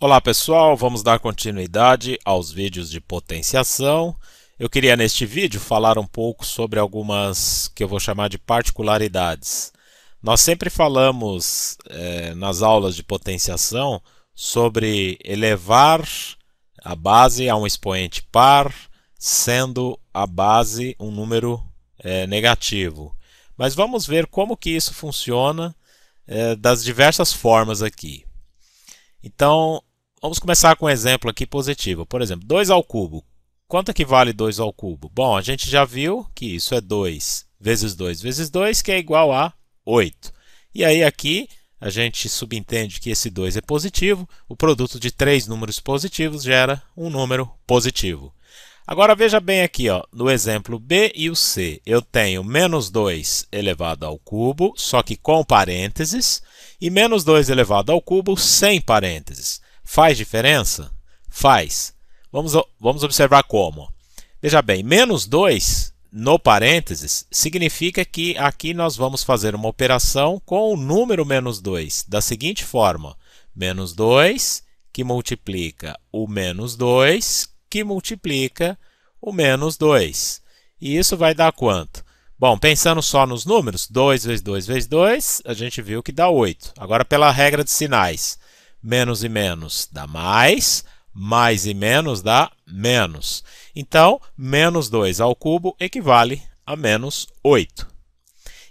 Olá pessoal, vamos dar continuidade aos vídeos de potenciação. Eu queria neste vídeo falar um pouco sobre algumas que eu vou chamar de particularidades. Nós sempre falamos nas aulas de potenciação sobre elevar a base a um expoente par, sendo a base um número negativo. Mas vamos ver como que isso funciona das diversas formas aqui. Então, vamos começar com um exemplo aqui positivo. Por exemplo, 2 ao cubo. Quanto equivale 2 ao cubo? Bom, a gente já viu que isso é 2 vezes 2 vezes 2, que é igual a 8. E aí aqui a gente subentende que esse 2 é positivo. O produto de 3 números positivos gera um número positivo. Agora veja bem aqui, ó, no exemplo B e o C, eu tenho menos 2 elevado ao cubo, só que com parênteses, e menos 2 elevado ao cubo sem parênteses. Faz diferença? Faz. Vamos observar como. Veja bem, menos 2 no parênteses significa que aqui nós vamos fazer uma operação com o número menos 2, da seguinte forma. Menos 2 que multiplica o menos 2 que multiplica o menos 2. E isso vai dar quanto? Bom, pensando só nos números, 2 vezes 2 vezes 2, a gente viu que dá 8. Agora, pela regra de sinais, menos e menos dá mais e menos dá menos. Então, menos 2 ao cubo equivale a menos 8.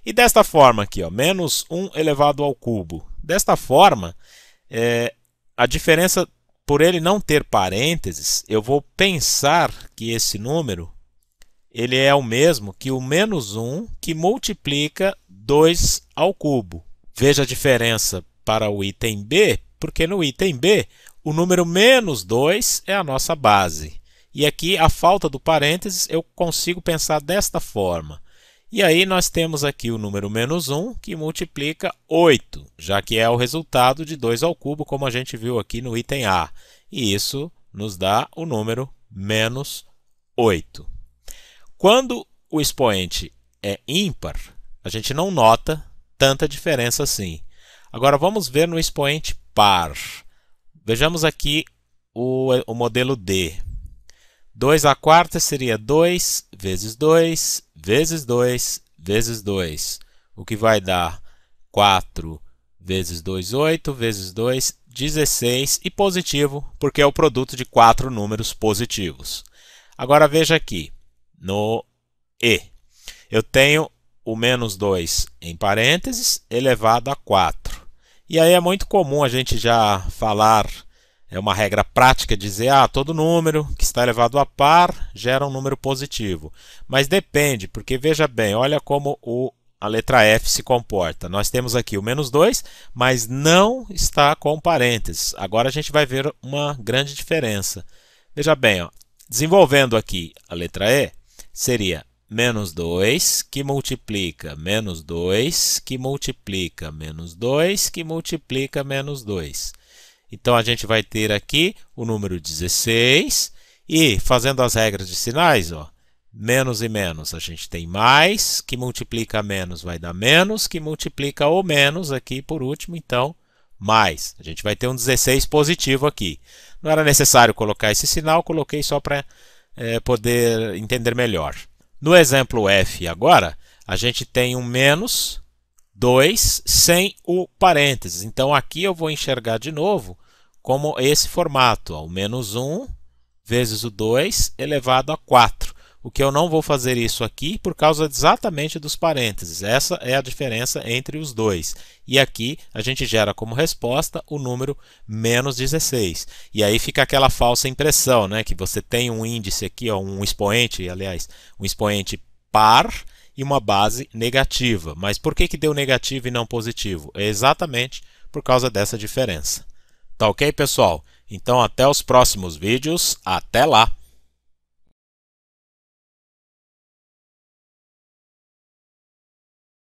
E desta forma aqui, ó, menos 1 elevado ao cubo. Desta forma, a diferença, por ele não ter parênteses, eu vou pensar que esse número ele é o mesmo que o menos 1 que multiplica 2 ao cubo. Veja a diferença para o item B, porque no item B o número menos 2 é a nossa base. E aqui a falta do parênteses eu consigo pensar desta forma. E aí nós temos aqui o número menos 1 que multiplica 8, já que é o resultado de 2 ao cubo, como a gente viu aqui no item A. E isso nos dá o número menos 8. Quando o expoente é ímpar, a gente não nota tanta diferença assim. Agora vamos ver no expoente par. Vejamos aqui o modelo D. 2 à quarta seria 2 vezes 2 vezes 2 vezes 2, o que vai dar 4 vezes 2, 8, vezes 2, 16, e positivo, porque é o produto de 4 números positivos. Agora veja aqui, no E, eu tenho o menos 2 em parênteses elevado a 4. E aí é muito comum a gente já falar, é uma regra prática dizer, todo número que está elevado a par gera um número positivo. Mas depende, porque veja bem, olha como a letra F se comporta. Nós temos aqui o menos 2, mas não está com parênteses. Agora a gente vai ver uma grande diferença. Veja bem, ó, desenvolvendo aqui a letra E, seria menos 2 que multiplica menos 2 que multiplica menos 2 que multiplica menos 2. Então, a gente vai ter aqui o número 16 e, fazendo as regras de sinais, ó, menos e menos, a gente tem mais, que multiplica menos vai dar menos, que multiplica o menos aqui por último, então, mais. A gente vai ter um 16 positivo aqui. Não era necessário colocar esse sinal, coloquei só para poder entender melhor. No exemplo F agora, a gente tem um menos 2 sem o parênteses. Então, aqui eu vou enxergar de novo como esse formato, ó, o menos 1 vezes o 2 elevado a 4. O que eu não vou fazer isso aqui por causa exatamente dos parênteses. Essa é a diferença entre os dois. E aqui a gente gera como resposta o número menos 16. E aí fica aquela falsa impressão, né, que você tem um índice aqui, ó, um expoente, aliás, um expoente par e uma base negativa. Mas por que deu negativo e não positivo? É exatamente por causa dessa diferença. Tá ok, pessoal? Então até os próximos vídeos. Até lá!